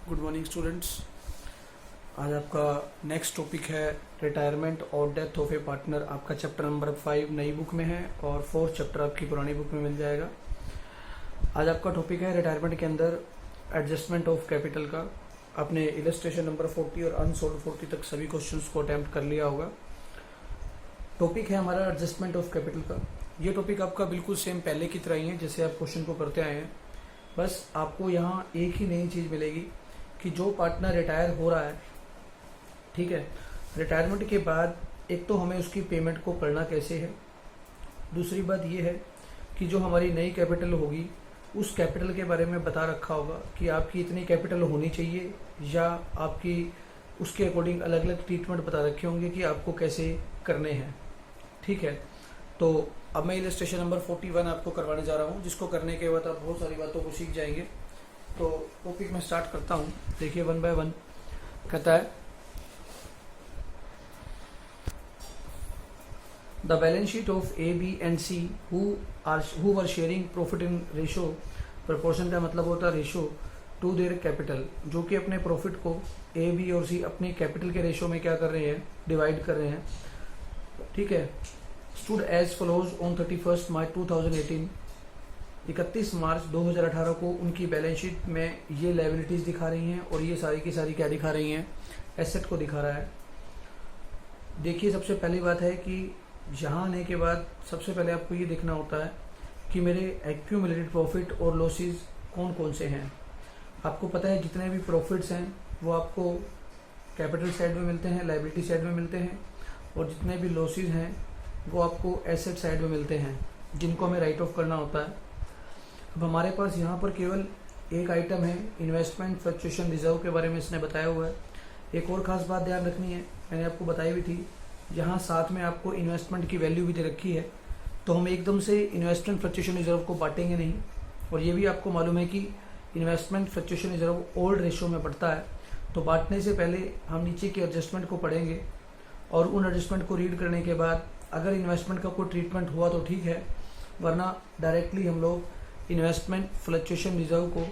Good morning students. आज आपका next topic है रिटायरमेंट और डेथ ऑफ ए पार्टनर। आपका चैप्टर नंबर 5 नई बुक में है और 4th चैप्टर आपकी पुरानी बुक में मिल जाएगा। आज आपका टॉपिक है रिटायरमेंट के अंदर एडजस्टमेंट ऑफ कैपिटल का। आपने इलस्ट्रेशन नंबर 40 और अनसोल्ड 40 तक सभी क्वेश्चंस को अटैम्प्ट कर लिया होगा। टॉपिक है हमारा एडजस्टमेंट ऑफ कैपिटल का। ये टॉपिक आपका बिल्कुल सेम पहले की तरह ही है जैसे आप क्वेश्चन को करते आए हैं। बस आपको यहाँ एक ही नई चीज़ मिलेगी कि जो पार्टनर रिटायर हो रहा है, ठीक है, रिटायरमेंट के बाद एक तो हमें उसकी पेमेंट को करना कैसे है। दूसरी बात ये है कि जो हमारी नई कैपिटल होगी उस कैपिटल के बारे में बता रखा होगा कि आपकी इतनी कैपिटल होनी चाहिए या आपकी उसके अकॉर्डिंग अलग अलग ट्रीटमेंट बता रखे होंगे कि आपको कैसे करने हैं। ठीक है, तो अब मैं इलस्ट्रेशन नंबर 41 आपको करवाने जा रहा हूँ, जिसको करने के बाद आप बहुत सारी बातों को सीख जाएंगे। तो टॉपिक मैं स्टार्ट करता हूँ। देखिए 1 बाय 1 कहता है the balance sheet of A B and C who were sharing profit in ratio. Proportion का मतलब होता है रेशो टू देयर कैपिटल, जो कि अपने प्रॉफिट को ए बी और सी अपनी कैपिटल के रेशो में क्या कर रहे हैं, डिवाइड कर रहे हैं। ठीक है, स्टूड एज फॉलोज ऑन 31 मार्च 2018। 31 मार्च 2018 को उनकी बैलेंस शीट में ये लायबिलिटीज दिखा रही हैं और ये सारी की सारी क्या दिखा रही हैं, एसेट को दिखा रहा है। देखिए सबसे पहली बात है कि यहाँ आने के बाद सबसे पहले आपको ये देखना होता है कि मेरे एक्यूमुलेटेड प्रॉफिट और लॉसेस कौन कौन से हैं। आपको पता है जितने भी प्रॉफिट्स हैं वो आपको कैपिटल साइड में मिलते हैं, लायबिलिटी साइड में मिलते हैं, और जितने भी लॉसेस हैं वो आपको एसेट साइड में मिलते हैं, जिनको हमें राइट ऑफ करना होता है। अब हमारे पास यहाँ पर केवल एक आइटम है, इन्वेस्टमेंट फ्लक्चुएशन रिजर्व के बारे में इसने बताया हुआ है। एक और ख़ास बात ध्यान रखनी है, मैंने आपको बताई भी थी, यहाँ साथ में आपको इन्वेस्टमेंट की वैल्यू भी दे रखी है। तो हम एकदम से इन्वेस्टमेंट फ्लक्चुएशन रिजर्व को बांटेंगे नहीं। और ये भी आपको मालूम है कि investment fluctuation reserve old ratio में बढ़ता है। तो बांटने से पहले हम नीचे के एडजस्टमेंट को पढ़ेंगे और उन एडजस्टमेंट को रीड करने के बाद अगर इन्वेस्टमेंट का कोई ट्रीटमेंट हुआ तो ठीक है, वरना डायरेक्टली हम लोग इन्वेस्टमेंट फ्लक्चुएशन रिजर्व को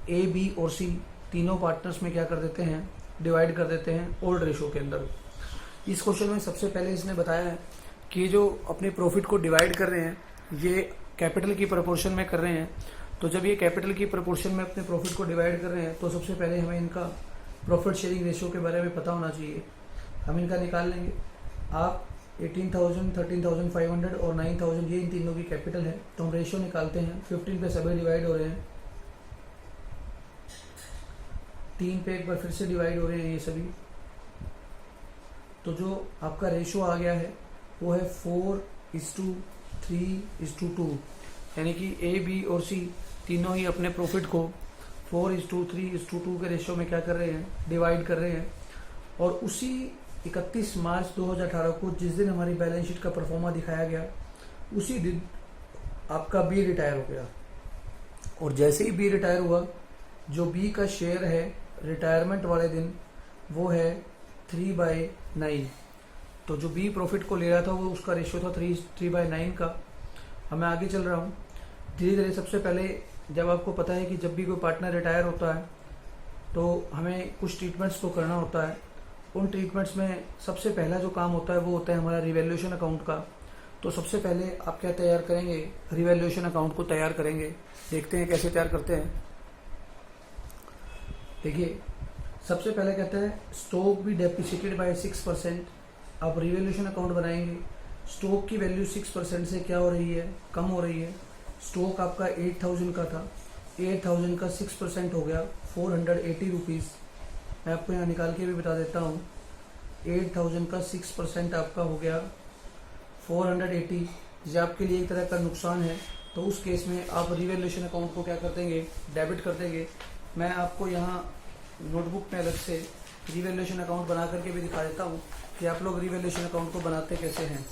ए बी और सी तीनों पार्टनर्स में क्या कर देते हैं, डिवाइड कर देते हैं ओल्ड रेशो के अंदर। इस क्वेश्चन में सबसे पहले इसने बताया है कि जो अपने प्रॉफिट को डिवाइड कर रहे हैं ये कैपिटल की प्रपोर्शन में कर रहे हैं। तो जब ये कैपिटल की प्रपोर्शन में अपने प्रॉफिट को डिवाइड कर रहे हैं तो सबसे पहले हमें इनका प्रॉफिट शेयरिंग रेशो के बारे में पता होना चाहिए। हम इनका निकाल लेंगे। आप 18,000, 13,500 और 9,000 ये इन तीनों की कैपिटल है। तो हम रेशियो निकालते हैं। 15 पे सभी डिवाइड हो रहे हैं, 3 पे एक बार फिर से डिवाइड हो रहे हैं ये सभी। तो जो आपका रेशियो आ गया है वो है 4:3:2, यानी कि ए बी और सी तीनों ही अपने प्रॉफिट को 4:3:2 के रेशियो में क्या कर रहे हैं, डिवाइड कर रहे हैं। और उसी 31 मार्च 2018 को जिस दिन हमारी बैलेंस शीट का परफॉर्मा दिखाया गया उसी दिन आपका बी रिटायर हो गया। और जैसे ही बी रिटायर हुआ, जो बी का शेयर है रिटायरमेंट वाले दिन वो है 3/9। तो जो बी प्रॉफिट को ले रहा था वो उसका रेशियो था 3/9 का। अब मैं आगे चल रहा हूँ धीरे धीरे। सबसे पहले जब आपको पता है कि जब भी कोई पार्टनर रिटायर होता है तो हमें कुछ ट्रीटमेंट्स को करना होता है। उन ट्रीटमेंट्स में सबसे पहला जो काम होता है वो होता है हमारा रिवैल्यूएशन अकाउंट का। तो सबसे पहले आप क्या तैयार करेंगे, रिवैल्यूएशन अकाउंट को तैयार करेंगे। देखते हैं कैसे तैयार करते हैं। देखिए सबसे पहले कहता है स्टॉक भी डेप्रिसिएटेड बाय 6%। आप रिवैल्यूएशन अकाउंट बनाएंगे। स्टॉक की वैल्यू 6% से क्या हो रही है, कम हो रही है। स्टॉक आपका 8,000 का था, 8,000 का 6% हो गया 480 रुपीज़। मैं आपको यहाँ निकाल के भी बता देता हूँ। 8,000 का 6% आपका हो गया 480। जो आपके लिए एक तरह का नुकसान है, तो उस केस में आप रिवैल्यूएशन अकाउंट को क्या कर देंगे, डेबिट कर देंगे। मैं आपको यहाँ नोटबुक में अलग से रिवैल्यूएशन अकाउंट बना करके भी दिखा देता हूँ कि आप लोग रिवैल्यूएशन अकाउंट को बनाते कैसे हैं।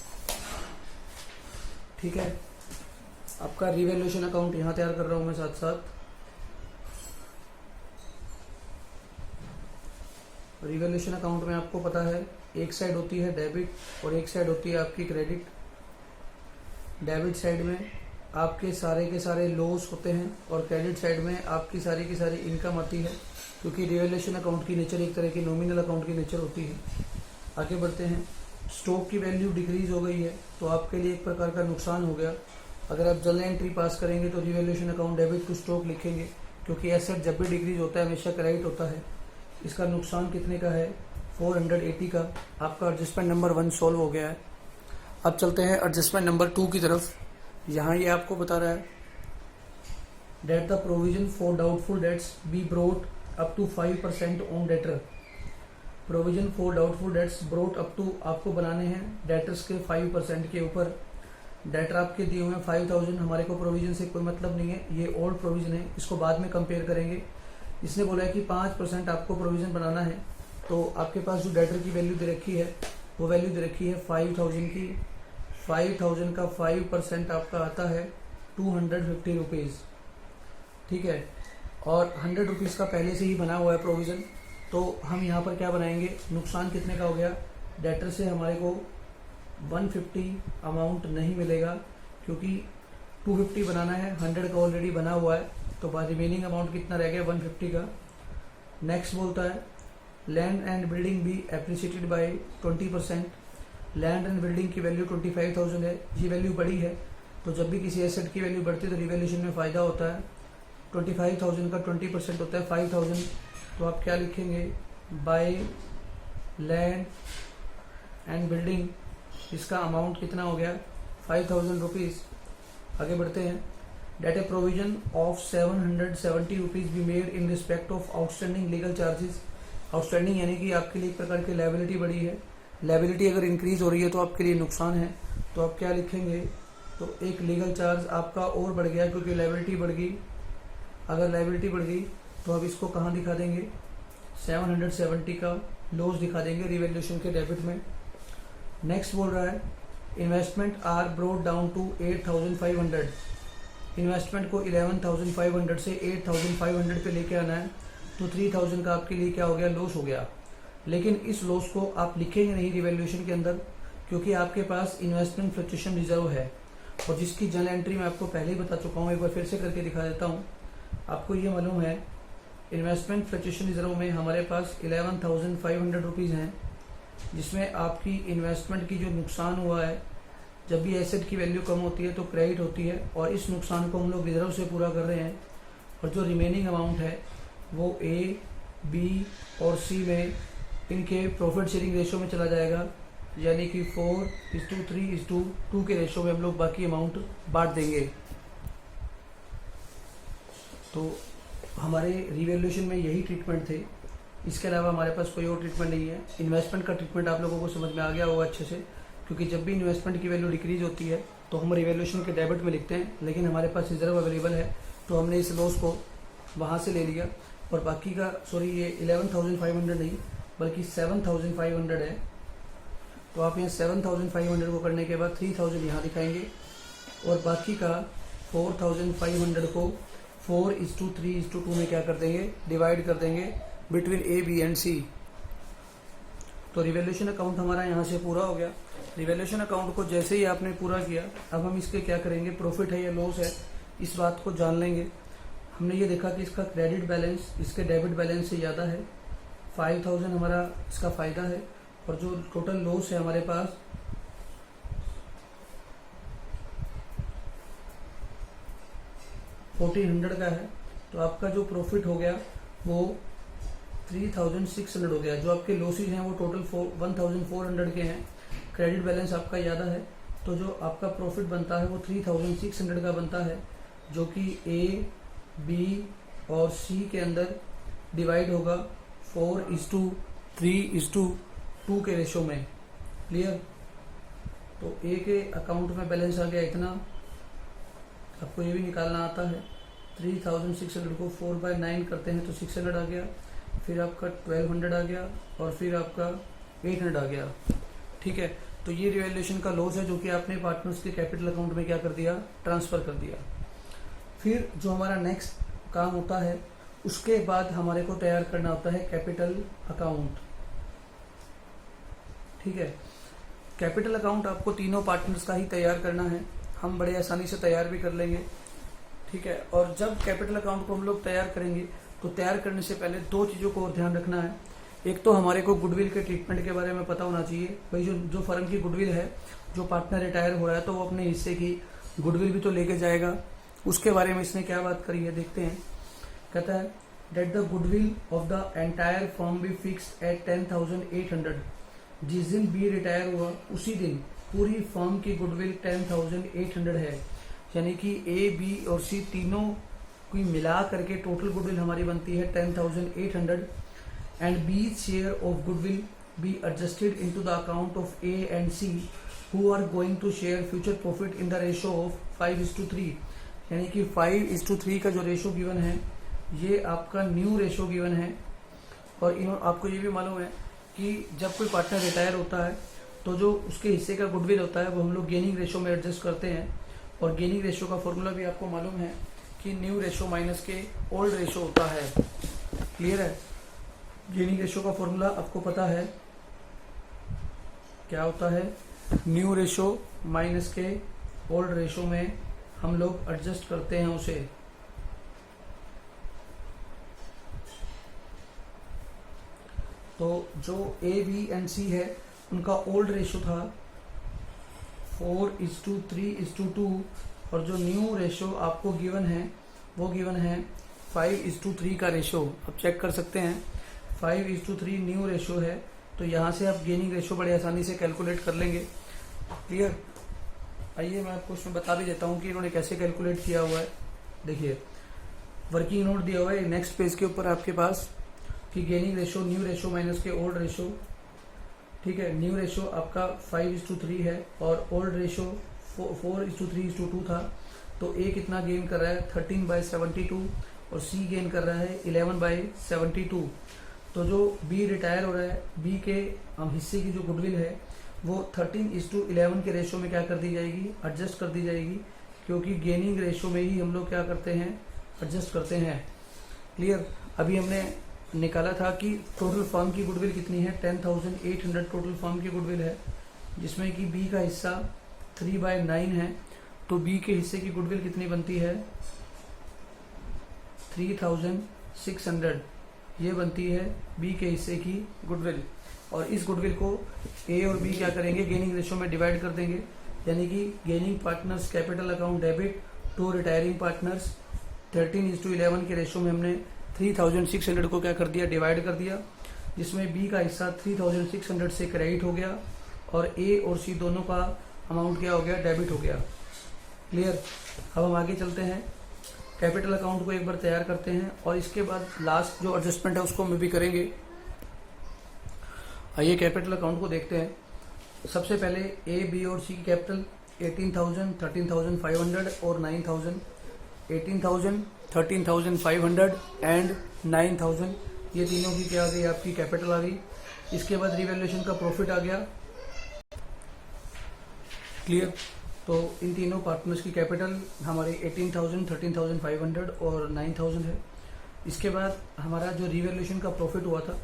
ठीक है, आपका रिवैल्यूएशन अकाउंट यहाँ तैयार कर रहा हूँ मैं साथ साथ। रिवैल्यूएशन अकाउंट में आपको पता है एक साइड होती है डेबिट और एक साइड होती है आपकी क्रेडिट। डेबिट साइड में आपके सारे के सारे लॉस होते हैं और क्रेडिट साइड में आपकी सारी की सारी इनकम आती है। क्योंकि रिवैल्यूएशन अकाउंट की नेचर एक तरह की नॉमिनल अकाउंट की नेचर होती है। आगे बढ़ते हैं। स्टॉक की वैल्यू डिक्रीज हो गई है तो आपके लिए एक प्रकार का नुकसान हो गया। अगर आप जनरल एंट्री पास करेंगे तो revaluation account debit to stock लिखेंगे, क्योंकि एसेट जब भी डिक्रीज होता है हमेशा क्रेडिट होता है। इसका नुकसान कितने का है? 480 का। आपका एडजस्टमेंट नंबर 1 सॉल्व हो गया है। अब चलते हैं एडजस्टमेंट नंबर 2 की तरफ। यहाँ ये आपको बता रहा है that the provision for doubtful debts be brought up to 5% on debtor. Provision for doubtful debts brought up to आपको बनाने हैं डेटर्स के 5% के ऊपर। डेटर आपके दिए हुए हैं 5000, हमारे को प्रोविजन से कोई मतलब नहीं है, ये ओल्ड प्रोविजन है, इसको बाद में कंपेयर करेंगे। इसने बोला है कि 5% आपको प्रोविजन बनाना है, तो आपके पास जो डेटर की वैल्यू दे रखी है वो वैल्यू दे रखी है 5000 की। 5000 का 5% आपका आता है 250 रुपीज़, ठीक है। और 100 रुपीज़ का पहले से ही बना हुआ है प्रोविज़न, तो हम यहाँ पर क्या बनाएंगे? नुकसान कितने का हो गया? डेटर से हमारे को 150 अमाउंट नहीं मिलेगा, क्योंकि 250 बनाना है, 100 का ऑलरेडी बना हुआ है, तो बाद रिमेनिंग अमाउंट कितना रह गया? 150 का। नेक्स्ट बोलता है land and building be appreciated by 20%। Land and building की वैल्यू 25,000 है, ये वैल्यू बड़ी है, तो जब भी किसी एसेट की वैल्यू बढ़ती है तो रिवैल्यूएशन में फ़ायदा होता है। 25,000 का 20% होता है 5,000, तो आप क्या लिखेंगे? बाय लैंड एंड बिल्डिंग, इसका अमाउंट कितना हो गया? 5,000 रुपीज़। आगे बढ़ते हैं। That a provision of 770 rupees be made in respect of outstanding legal charges. Outstanding यानी कि आपके लिए एक प्रकार की लायबिलिटी बढ़ी है। लायबिलिटी अगर इंक्रीज हो रही है तो आपके लिए नुकसान है, तो आप क्या लिखेंगे? तो एक लीगल चार्ज आपका और बढ़ गया क्योंकि लायबिलिटी बढ़ गई। अगर लायबिलिटी बढ़ गई तो आप इसको कहाँ दिखा देंगे? 770 का लॉस दिखा देंगे रिवैल्यूएशन के डेबिट में। नेक्स्ट बोल रहा है investment are brought down to 8,500। Investment को 11,500 से 8,500 पे लेके आना है, तो 3,000 का आपके लिए क्या हो गया? लॉस हो गया। लेकिन इस लॉस को आप लिखेंगे नहीं रिवैल्यूएशन के अंदर, क्योंकि आपके पास इन्वेस्टमेंट फ्लक्चुएशन रिजर्व है, और जिसकी जनरल एंट्री मैं आपको पहले ही बता चुका हूँ, एक बार फिर से करके दिखा देता हूँ। आपको ये मालूम है इन्वेस्टमेंट फ्लक्चुएशन रिजर्व में हमारे पास 11,500 रुपीज़ हैं, जिसमें आपकी इन्वेस्टमेंट की जो नुकसान हुआ है, जब भी एसेट की वैल्यू कम होती है तो क्रेडिट होती है, और इस नुकसान को हम लोग रिजर्व से पूरा कर रहे हैं। और जो रिमेनिंग अमाउंट है वो ए, बी और सी में इनके प्रॉफिट शेयरिंग रेशो में चला जाएगा, यानी कि 4:3:2 के रेशो में हम लोग बाकी अमाउंट बांट देंगे। तो हमारे रिवैल्यूएशन में यही ट्रीटमेंट थे, इसके अलावा हमारे पास कोई और ट्रीटमेंट नहीं है। इन्वेस्टमेंट का ट्रीटमेंट आप लोगों को समझ में आ गया होगा अच्छे से, क्योंकि जब भी इन्वेस्टमेंट की वैल्यू डिक्रीज होती है तो हम रिवैल्यूएशन के डेबिट में लिखते हैं, लेकिन हमारे पास रिजर्व अवेलेबल है तो हमने इस लॉस को वहाँ से ले लिया, और बाकी का ये 11,500 नहीं बल्कि 7,500 है। तो आप यहाँ 7,500 को करने के बाद 3,000 यहाँ दिखाएंगे, और बाकी का 4,500 को 4:3:2 में क्या कर देंगे? डिवाइड कर देंगे बिटवीन ए, बी एंड सी। तो रिवैल्यूएशन अकाउंट हमारा यहाँ से पूरा हो गया। रिवैल्यूएशन अकाउंट को जैसे ही आपने पूरा किया, अब हम इसके क्या करेंगे? प्रॉफिट है या लॉस है, इस बात को जान लेंगे। हमने ये देखा कि इसका क्रेडिट बैलेंस इसके डेबिट बैलेंस से ज़्यादा है, 5,000 हमारा इसका फ़ायदा है, और जो टोटल लॉस है हमारे पास 1,400 का है। तो आपका जो प्रॉफिट हो गया वो 3,600 हो गया। जो आपके लॉसेज हैं वो टोटल 1,400 के हैं। क्रेडिट बैलेंस आपका ज़्यादा है, तो जो आपका प्रॉफिट बनता है वो 3,600 का बनता है, जो कि ए, बी और सी के अंदर डिवाइड होगा 4:3:2 के रेशो में। क्लियर? तो ए के अकाउंट में बैलेंस आ गया इतना, आपको ये भी निकालना आता है। 3,600 को 4/9 करते हैं तो 600 आ गया, फिर आपका 1,200 आ गया, और फिर आपका 800 आ गया। ठीक है, तो ये रिवैल्यूएशन का लॉस है जो कि आपने पार्टनर्स के कैपिटल अकाउंट में क्या कर दिया? ट्रांसफ़र कर दिया। फिर जो हमारा नेक्स्ट काम होता है, उसके बाद हमारे को तैयार करना होता है कैपिटल अकाउंट। ठीक है, कैपिटल अकाउंट आपको तीनों पार्टनर्स का ही तैयार करना है, हम बड़े आसानी से तैयार भी कर लेंगे। ठीक है, और जब कैपिटल अकाउंट को हम लोग तैयार करेंगे तो तैयार करने से पहले दो चीज़ों को और ध्यान रखना है। एक तो हमारे को गुडविल के ट्रीटमेंट के बारे में पता होना चाहिए। भाई जो फर्म की गुडविल है, जो पार्टनर रिटायर हो रहा है तो वो अपने हिस्से की गुडविल भी तो लेके जाएगा। उसके बारे में इसने क्या बात करी है देखते हैं। कहता है that the goodwill of the entire firm be fixed at 10,800। जिस दिन बी रिटायर हुआ उसी दिन पूरी फर्म की गुडविल 10,800 है। यानी कि ए, बी और सी तीनों की मिला करके टोटल गुडविल हमारी बनती है 10,800। And B share of goodwill be adjusted into the account of A and C who are going to share future profit in the ratio of 5:3। यानी कि 5:3 का जो रेशो गिवन है ये आपका न्यू रेशो गिवन है। और आपको ये भी मालूम है कि जब कोई पार्टनर रिटायर होता है तो जो उसके हिस्से का गुडविल होता है वो हम लोग गेनिंग रेशो में एडजस्ट करते हैं। और गेनिंग रेशो का फॉर्मूला भी आपको मालूम है कि न्यू रेशो माइनस के ओल्ड रेशो होता है। क्लियर है? गेनिंग रेशो का फॉर्मूला आपको पता है क्या होता है। न्यू रेशो माइनस के ओल्ड रेशो में हम लोग एडजस्ट करते हैं उसे। तो जो ए, बी एंड सी है उनका ओल्ड रेशो था 4:3:2 और जो न्यू रेशो आपको गिवन है वो गिवन है 5:3 का रेशो। अब चेक कर सकते हैं 5:3 न्यू रेशो है तो यहाँ से आप गेनिंग रेशो बड़े आसानी से कैलकुलेट कर लेंगे। क्लियर? आइए मैं आपको उसमें बता भी देता हूँ कि इन्होंने कैसे कैलकुलेट किया हुआ है। देखिए वर्किंग नोट दिया हुआ है नेक्स्ट पेज के ऊपर आपके पास कि gaining ratio new ratio minus के ओल्ड रेशो। ठीक है, न्यू रेशो आपका 5:3 है और ओल्ड रेशो 4:3:2 था। तो ए कितना गेन कर रहा है 13/72 और सी गेन कर रहा है 11/72। तो जो बी रिटायर हो रहा है, बी के हिस्से की जो गुडविल है वो 13:11 के रेशो में क्या कर दी जाएगी, एडजस्ट कर दी जाएगी, क्योंकि गेनिंग रेशो में ही हम लोग क्या करते हैं, एडजस्ट करते हैं। क्लियर? अभी हमने निकाला था कि टोटल फर्म की गुडविल कितनी है 10,800 टोटल फर्म की गुडविल है, जिसमें कि बी का हिस्सा 3/9 है। तो बी के हिस्से की गुडविल कितनी बनती है 3,600। ये बनती है बी के हिस्से की गुडविल। और इस गुडविल को ए और बी क्या करेंगे, गेनिंग रेशो में डिवाइड कर देंगे। यानी कि gaining partners capital account debit to retiring partners 13:11 के रेशो में हमने 3,600 को क्या कर दिया, डिवाइड कर दिया, जिसमें बी का हिस्सा 3,600 से क्रेडिट हो गया और ए और सी दोनों का अमाउंट क्या हो गया, डेबिट हो गया। क्लियर? अब हम आगे चलते हैं, कैपिटल अकाउंट को एक बार तैयार करते हैं और इसके बाद लास्ट जो एडजस्टमेंट है उसको हम भी करेंगे। आइए कैपिटल अकाउंट को देखते हैं। सबसे पहले ए, बी और सी की कैपिटल 18,000, 13,500 और 9,000। 18,000, 13,500 एंड 9,000 ये तीनों की क्या आ गई, आपकी कैपिटल आ गई। इसके बाद रिवैल्यूएशन का प्रॉफिट आ गया। क्लियर? तो इन तीनों पार्टनर्स की कैपिटल हमारे 18,000, 13,500 और 9,000 है। इसके बाद हमारा जो रिवैल्यूएशन का प्रॉफिट हुआ था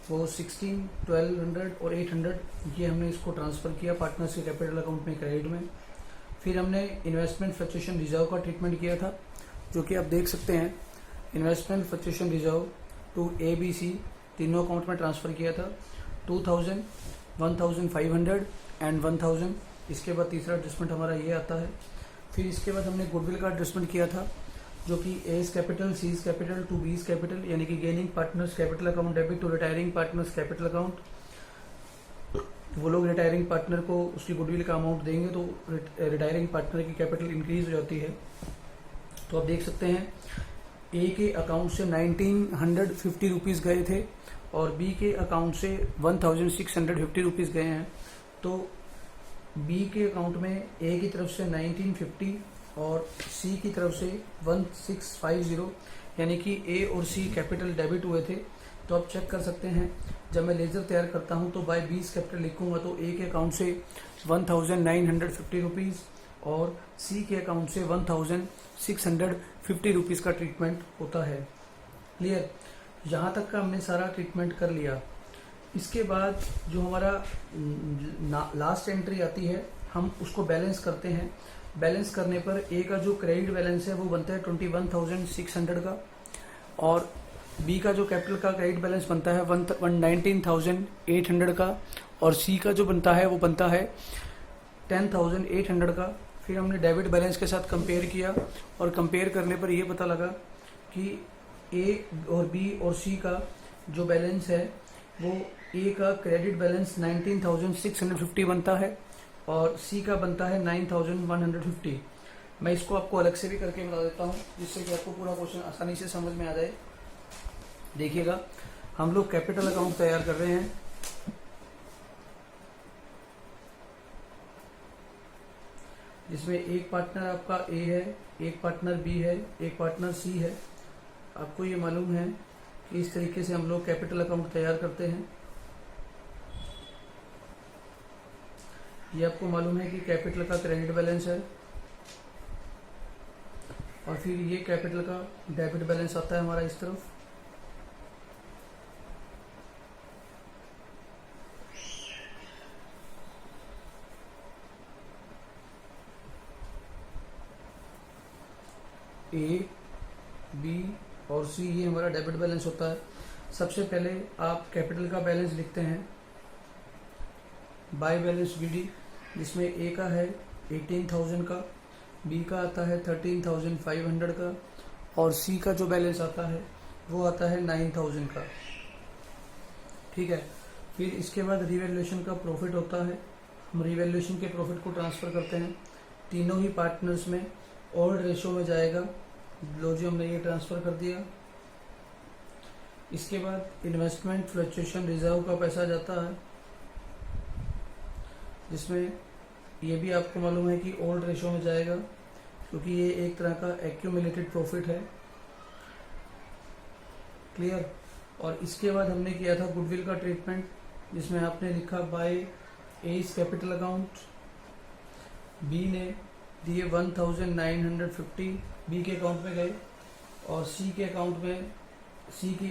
वो 16, 1200 और 800 ये हमने इसको ट्रांसफ़र किया पार्टनर्स के कैपिटल अकाउंट में, क्रेडिट में। फिर हमने इन्वेस्टमेंट फ्लक्चुएशन रिजर्व का ट्रीटमेंट किया था, जो कि आप देख सकते हैं investment fluctuation reserve to A, B, C तीनों अकाउंट में ट्रांसफ़र किया था 2,000, 1,500 एंड 1,000। इसके बाद तीसरा एडजस्टमेंट हमारा ये आता है। फिर इसके बाद हमने गुडविल का एडजस्टमेंट किया था, जो कि A's capital, C's capital to B's capital, यानी कि gaining partners capital account debit to retiring partners capital account. वो लोग रिटायरिंग पार्टनर को उसकी गुडविल का अमाउंट देंगे तो रिटायरिंग पार्टनर की कैपिटल इंक्रीज हो जाती है। तो आप देख सकते हैं ए के अकाउंट से 1,950 रुपीज़ गए थे और बी के अकाउंट से 1,650 रुपीज़ गए हैं। तो बी के अकाउंट में ए की तरफ से 1,950 और सी की तरफ से 1,650, यानी कि ए और सी कैपिटल डेबिट हुए थे। तो आप चेक कर सकते हैं, जब मैं लेजर तैयार करता हूं तो बाय बीस कैपिटल लिखूंगा तो ए के अकाउंट से 1,950 रुपीज़ और सी के अकाउंट से 1,650 रुपीज़ का ट्रीटमेंट होता है। क्लियर? यहाँ तक का हमने सारा ट्रीटमेंट कर लिया। इसके बाद जो हमारा लास्ट एंट्री आती है हम उसको बैलेंस करते हैं। बैलेंस करने पर ए का जो क्रेडिट बैलेंस है वो बनता है 21,600 का और बी का जो कैपिटल का क्रेडिट बैलेंस बनता है 119,800 का, और सी का जो बनता है वो बनता है 10,800 का। फिर हमने डेबिट बैलेंस के साथ कंपेयर किया, और कंपेयर करने पर ये पता लगा कि ए और बी और सी का जो बैलेंस है वो ए का क्रेडिट बैलेंस 19,650 बनता है और सी का बनता है 9,150। मैं इसको आपको अलग से भी करके बता देता हूँ जिससे कि आपको पूरा क्वेश्चन आसानी से समझ में आ जाए। देखिएगा, हम लोग कैपिटल अकाउंट तैयार कर रहे हैं। जिसमें एक पार्टनर आपका ए है, एक पार्टनर बी है, एक पार्टनर सी है। आपको ये मालूम है कि इस तरीके से हम लोग कैपिटल अकाउंट तैयार करते हैं। ये आपको मालूम है कि कैपिटल का क्रेडिट बैलेंस है, और फिर ये कैपिटल का डेबिट बैलेंस आता है हमारा इस तरफ। ए, बी और सी ये हमारा डेबिट बैलेंस होता है। सबसे पहले आप कैपिटल का बैलेंस लिखते हैं बाय बैलेंस बीडी, जिसमें ए का है 18,000 का, बी का आता है 13,500 का, और सी का जो बैलेंस आता है वो आता है 9,000 का। ठीक है। फिर इसके बाद रिवैल्यूएशन का प्रॉफिट होता है। हम रिवैल्यूएशन के प्रॉफिट को ट्रांसफर करते हैं तीनों ही पार्टनर्स में, ओल्ड रेशो में जाएगा। लो जी, हमने ये ट्रांसफर कर दिया। इसके बाद इन्वेस्टमेंट फ्लक्चुएशन रिजर्व का पैसा जाता है, जिसमें ये भी आपको मालूम है कि ओल्ड रेशो में जाएगा, क्योंकि ये एक तरह का एक्यूमुलेटेड प्रॉफिट है। क्लियर। और इसके बाद हमने किया था गुडविल का ट्रीटमेंट, जिसमें आपने लिखा by A's capital account, B ने दिए 1,950 बी के अकाउंट में गए, और सी के अकाउंट में सी की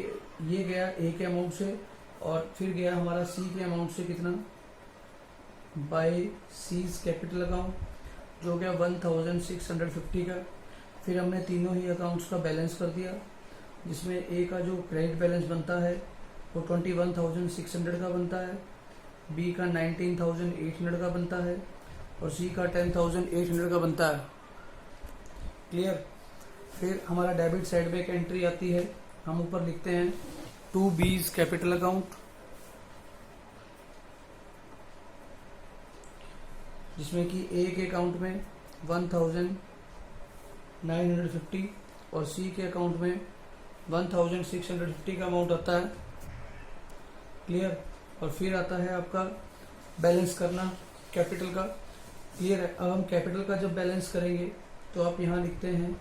ये गया ए के अमाउंट से, और फिर गया हमारा सी के अमाउंट से कितना, बाय सीज कैपिटल अकाउंट, जो गया 1,650 का। फिर हमने तीनों ही अकाउंट्स का बैलेंस कर दिया, जिसमें ए का जो क्रेडिट बैलेंस बनता है वो 21,600 का बनता है, बी का 19,800 का बनता है, और सी का 10,800 का बनता है। क्लियर। फिर हमारा डेबिट साइड में एक एंट्री आती है, हम ऊपर लिखते हैं टू बीज कैपिटल अकाउंट, जिसमें कि ए के अकाउंट में 1,950 और सी के अकाउंट में 1,650 का अमाउंट आता है। क्लियर। और फिर आता है आपका बैलेंस करना कैपिटल का। क्लियर है। अब हम कैपिटल का जब बैलेंस करेंगे तो आप यहाँ लिखते हैं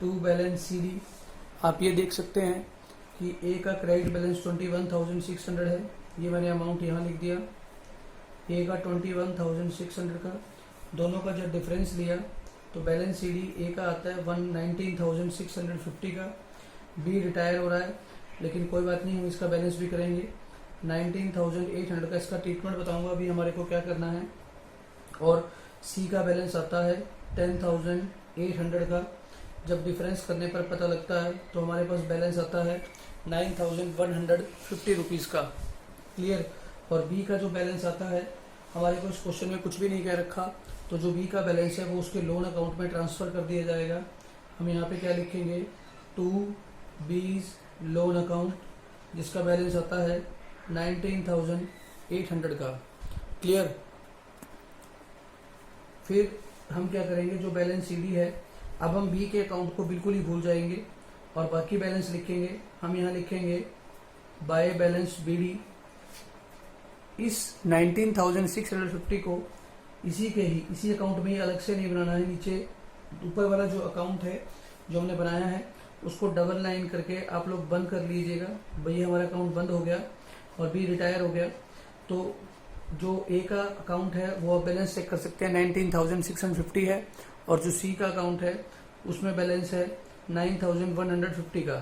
टू बैलेंस सी डी। आप ये देख सकते हैं कि ए का क्रेडिट बैलेंस 21,600 है, ये मैंने अमाउंट यहाँ लिख दिया। ए का 21,600 का, दोनों का जब डिफरेंस लिया तो बैलेंस सी डी ए का आता है 19,650 का। बी रिटायर हो रहा है, लेकिन कोई बात नहीं, हम इसका बैलेंस भी करेंगे 19,800 का। इसका ट्रीटमेंट बताऊंगा अभी हमारे को क्या करना है। और सी का बैलेंस आता है 10,800 का। जब डिफरेंस करने पर पता लगता है तो हमारे पास बैलेंस आता है 9,150 रुपीज़ का। क्लियर। और बी का जो बैलेंस आता है, हमारे को इस क्वेश्चन में कुछ भी नहीं कह रखा, तो जो बी का बैलेंस है वो उसके लोन अकाउंट में ट्रांसफ़र कर दिया जाएगा। हम यहाँ पे क्या लिखेंगे, टू बीज लोन अकाउंट, जिसका बैलेंस आता है 19,800 का। क्लियर। फिर हम क्या करेंगे, जो बैलेंस सीडी है, अब हम बी के अकाउंट को बिल्कुल ही भूल जाएंगे और बाकी बैलेंस लिखेंगे। हम यहाँ लिखेंगे बाय बैलेंस बीडी। इस 19,650 को इसी अकाउंट में ही अलग से नहीं बनाना है। नीचे ऊपर वाला जो अकाउंट है जो हमने बनाया है उसको डबल लाइन करके आप लोग बंद कर लीजिएगा। भैया हमारा अकाउंट बंद हो गया और बी रिटायर हो गया, तो जो ए का अकाउंट है वो आप बैलेंस चेक कर सकते हैं 19,650 है, और जो सी का अकाउंट है उसमें बैलेंस है 9,150 का।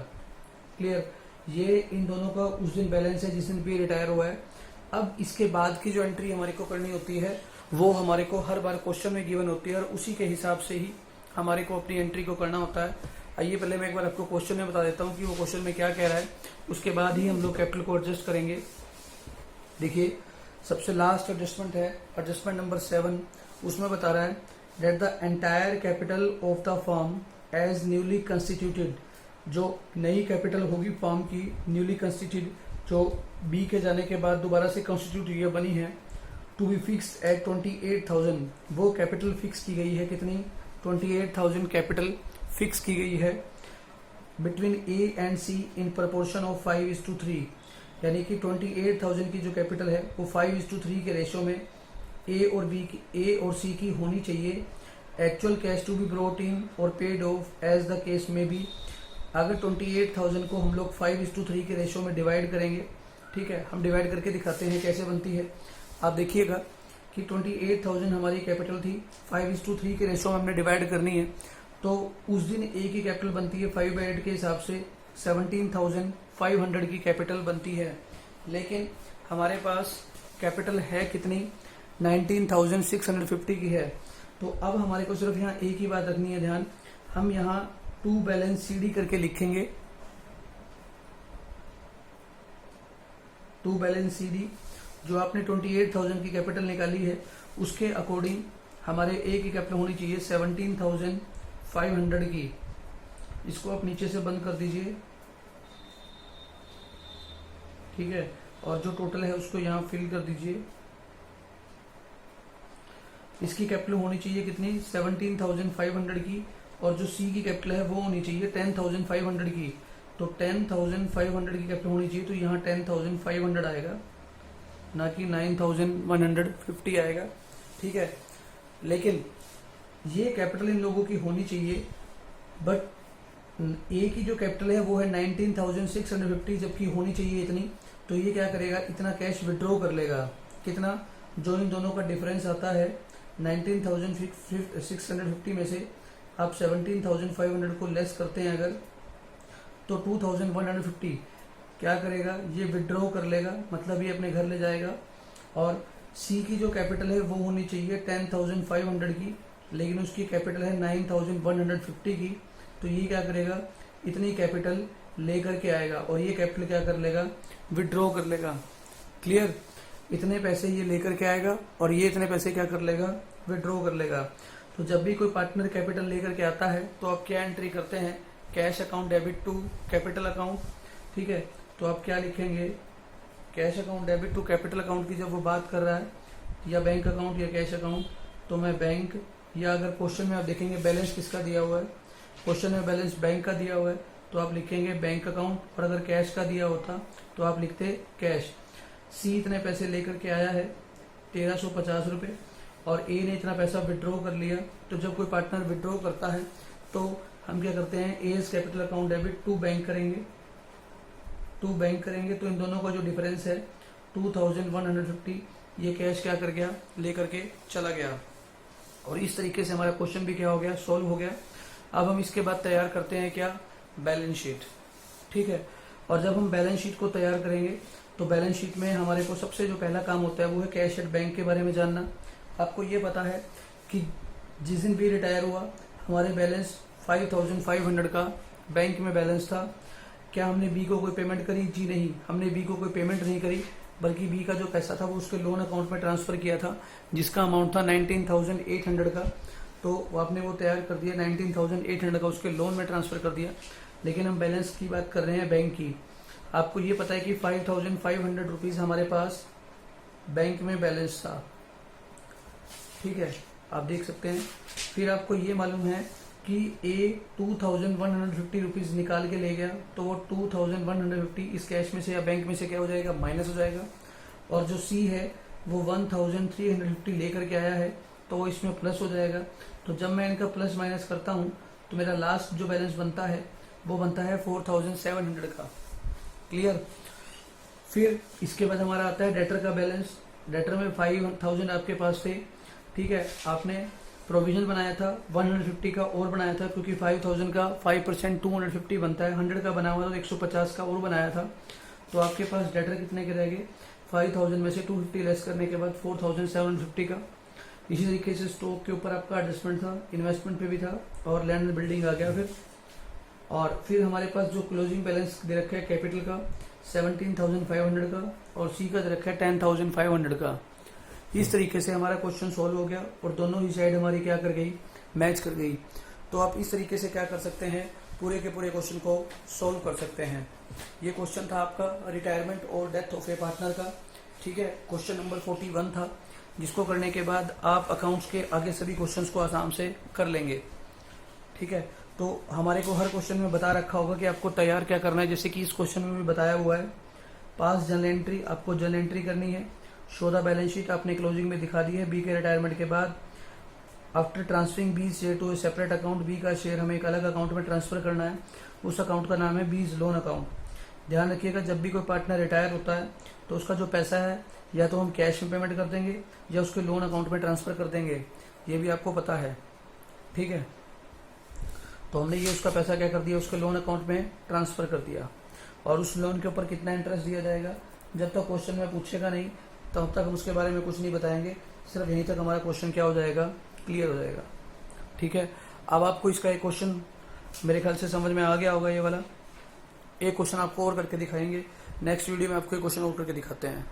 क्लियर। ये इन दोनों का उस दिन बैलेंस है जिस दिन बी रिटायर हुआ है। अब इसके बाद की जो एंट्री हमारे को करनी होती है वो हमारे को हर बार क्वेश्चन में गिवन होती है, और उसी के हिसाब से ही हमारे को अपनी एंट्री को करना होता है। आइए पहले मैं एक बार आपको क्वेश्चन में बता देता हूँ कि वो क्वेश्चन में क्या कह रहा है, उसके बाद ही हम लोग कैपिटल को एडजस्ट करेंगे। देखिए सबसे लास्ट एडजस्टमेंट है एडजस्टमेंट नंबर 7, उसमें बता रहा है that the entire capital of the firm as newly constituted, जो नई कैपिटल होगी फर्म की न्यूली कंस्टिट्यूटेड, जो बी के जाने के बाद दोबारा से कंस्टिट्यूट ये बनी है, टू बी फिक्स्ड एट 28,000, वो कैपिटल फिक्स की गई है कितनी, 28,000 कैपिटल फिक्स की गई है between A and C in proportion of 5:3, यानी कि 28,000 की जो कैपिटल है वो 5:3 के रेशो में ए और सी की होनी चाहिए। Actual cash to be brought in और paid off as the case में भी। अगर 28,000 को हम लोग 5:3 के रेशो में डिवाइड करेंगे, ठीक है, हम डिवाइड करके दिखाते हैं कैसे बनती है। आप देखिएगा कि 28,000 हमारी कैपिटल थी, 5:3 के रेशो में हमने डिवाइड करनी है, तो उस दिन ए की कैपिटल बनती है 5/8 के हिसाब से 17,500 की कैपिटल बनती है। लेकिन हमारे पास कैपिटल है कितनी, 19,650 की है। तो अब हमारे को सिर्फ यहाँ ए की बात रखनी है ध्यान, हम यहाँ टू बैलेंस CD करके लिखेंगे, टू बैलेंस CD, जो आपने 28,000 की कैपिटल निकाली है उसके अकॉर्डिंग हमारे ए की कैपिटल होनी चाहिए 17,500 की। इसको आप नीचे से बंद कर दीजिए, ठीक है, और जो टोटल है उसको यहाँ फिल कर दीजिए। इसकी कैपिटल होनी चाहिए कितनी, 17,500 की, और जो सी की कैपिटल है वो होनी चाहिए 10,500 की। तो 10,500 की कैपिटल होनी चाहिए, तो यहाँ 10,500 आएगा, ना कि 9,150 आएगा, ठीक है। लेकिन ये कैपिटल इन लोगों की होनी चाहिए, बट ए की जो कैपिटल है वो है 19,650, जबकि होनी चाहिए इतनी। तो ये क्या करेगा, इतना कैश विड्रॉ कर लेगा। कितना, जो इन दोनों का डिफरेंस आता है 19,650 में से आप 17,500 को लेस करते हैं अगर, तो 2,150 क्या करेगा, ये विड्रॉ कर लेगा, मतलब ये अपने घर ले जाएगा। और सी की जो कैपिटल है वो होनी चाहिए 10,500 की, लेकिन उसकी कैपिटल है 9,150 की। तो ये क्या करेगा, इतनी कैपिटल लेकर के आएगा और ये कैपिटल क्या कर लेगा, विड्रॉ कर लेगा। क्लियर, इतने पैसे ये लेकर के आएगा और ये इतने पैसे क्या कर लेगा, विड्रॉ कर लेगा। तो जब भी कोई पार्टनर कैपिटल लेकर के आता है तो आप क्या एंट्री करते हैं, cash account debit to capital account, ठीक है। तो आप क्या लिखेंगे, cash account debit to capital account की जब वो बात कर रहा है, या बैंक अकाउंट या कैश अकाउंट, तो मैं बैंक, या अगर क्वेश्चन में आप देखेंगे बैलेंस किसका दिया हुआ है, क्वेश्चन में बैलेंस बैंक का दिया हुआ है, तो आप लिखेंगे बैंक अकाउंट, और अगर कैश का दिया होता तो आप लिखते कैश। सी इतने पैसे लेकर के आया है 1,350 रुपये, और ए ने इतना पैसा विड्रॉ कर लिया। तो जब कोई पार्टनर विड्रॉ करता है तो हम क्या करते हैं, A's capital account debit to bank करेंगे, टू बैंक करेंगे। तो इन दोनों का जो डिफरेंस है 2,150, ये कैश क्या कर गया, लेकर के चला गया। और इस तरीके से हमारा क्वेश्चन भी क्या हो गया, सॉल्व हो गया। अब हम इसके बाद तैयार करते हैं क्या, बैलेंस शीट, ठीक है। और जब हम बैलेंस शीट को तैयार करेंगे तो बैलेंस शीट में हमारे को सबसे जो पहला काम होता है वो है कैश एट बैंक के बारे में जानना। आपको ये पता है कि जिस दिन भी रिटायर हुआ हमारे बैलेंस 5,500 का बैंक में बैलेंस था। क्या हमने बी को कोई पेमेंट करी, जी नहीं, हमने बी को कोई पेमेंट नहीं करी, बल्कि बी का जो पैसा था वो उसके लोन अकाउंट में ट्रांसफर किया था, जिसका अमाउंट था 19,800 का। तो आपने वो तैयार कर दिया, 19,800 का उसके लोन में ट्रांसफर कर दिया। लेकिन हम बैलेंस की बात कर रहे हैं बैंक की। आपको ये पता है कि 5,500 रुपीज हमारे पास बैंक में बैलेंस था, ठीक है, आप देख सकते हैं। फिर आपको ये मालूम है कि ए 2,150 रुपीज निकाल के ले गया, तो वो 2,150 इस कैश में से या बैंक में से क्या हो जाएगा, माइनस हो जाएगा। और जो सी है वो 1,350 लेकर के आया है, तो वो इसमें प्लस हो जाएगा। तो जब मैं इनका प्लस माइनस करता हूँ तो मेरा लास्ट जो बैलेंस बनता है वो बनता है 4,700 का। क्लियर। फिर इसके बाद हमारा आता है डेटर का बैलेंस। डेटर में 5,000 आपके पास थे, ठीक है, आपने प्रोविजन बनाया था 150 का और बनाया था, क्योंकि 5,000 का 5% 250 बनता है, 100 का बना हुआ था तो 150 का और बनाया था। तो आपके पास डेटर कितने के रह गए, 5,000 में से 250 लेस करने के बाद 4,750 का। इसी तरीके से स्टॉक के ऊपर आपका एडजस्टमेंट था, इन्वेस्टमेंट पे भी था, और लैंड एंड बिल्डिंग आ गया। फिर और फिर हमारे पास जो क्लोजिंग बैलेंस दे रखा है कैपिटल का 17,500 का और सी का दे रखा है 10,500 का। इस तरीके से हमारा क्वेश्चन सॉल्व हो गया और दोनों ही साइड हमारी क्या कर गई, मैच कर गई। तो आप इस तरीके से क्या कर सकते हैं, पूरे के पूरे क्वेश्चन को सॉल्व कर सकते हैं। ये क्वेश्चन था आपका रिटायरमेंट और डेथ ऑफ ए पार्टनर का, ठीक है। क्वेश्चन नंबर 41 था, जिसको करने के बाद आप अकाउंट्स के आगे सभी क्वेश्चंस को आसाम से कर लेंगे, ठीक है। तो हमारे को हर क्वेश्चन में बता रखा होगा कि आपको तैयार क्या करना है। जैसे कि इस क्वेश्चन में भी बताया हुआ है, पास जर्नल एंट्री, आपको जर्नल एंट्री करनी है। शो द बैलेंस शीट आपने क्लोजिंग में दिखा दी है। बी के रिटायरमेंट के बाद after transferring B share to a separate account, B का शेयर हमें एक अलग अकाउंट में ट्रांसफर करना है। उस अकाउंट का नाम है बीज लोन अकाउंट। ध्यान रखिएगा, जब भी कोई पार्टनर रिटायर होता है तो उसका जो पैसा है या तो हम कैश में पेमेंट कर देंगे या उसके लोन अकाउंट में ट्रांसफर कर देंगे, ये भी आपको पता है, ठीक है। तो हमने ये उसका पैसा क्या कर दिया, उसके लोन अकाउंट में ट्रांसफर कर दिया। और उस लोन के ऊपर कितना इंटरेस्ट दिया जाएगा, जब तक क्वेश्चन में पूछेगा नहीं तब तक हम उसके बारे में कुछ नहीं बताएंगे। सिर्फ यहीं तक हमारा क्वेश्चन क्या हो जाएगा, क्लियर हो जाएगा, ठीक है। अब आपको इसका एक क्वेश्चन मेरे ख्याल से समझ में आ गया होगा। ये वाला एक क्वेश्चन आपको और करके दिखाएंगे। नेक्स्ट वीडियो में आपको एक क्वेश्चन और करके दिखाते हैं।